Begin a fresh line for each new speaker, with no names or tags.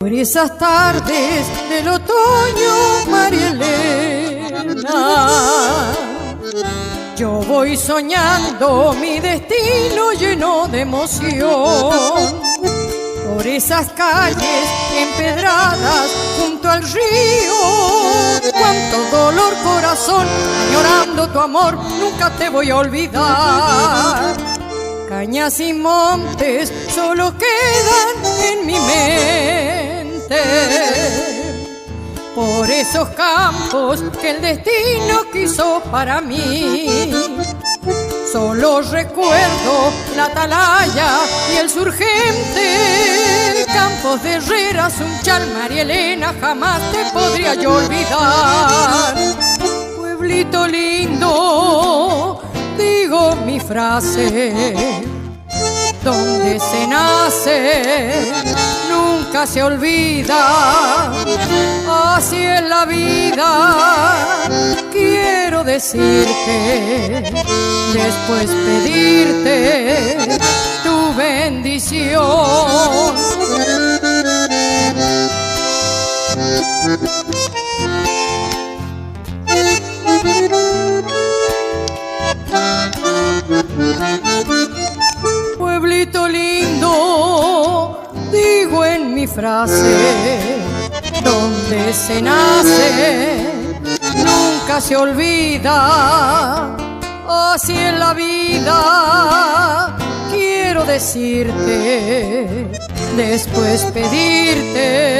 Por esas tardes del otoño, María Elena, yo voy soñando mi destino lleno de emoción. Por esas calles empedradas junto al río, cuánto dolor, corazón, añorando tu amor, nunca te voy a olvidar. Cañas y montes solo quedan en mi mente, por esos campos que el destino quiso para mí. Solo recuerdo la atalaya y el surgente, campos de Herrera, Sunchal, María Elena, jamás te podría yo olvidar. Pueblito lindo, digo mi frase, donde se nace nunca se olvida, así es la vida. Quiero decirte, después pedirte tu bendición. Pueblito lindo, digo en mi frase, donde se nace nunca se olvida, así es la vida. Quiero decirte, después pedirte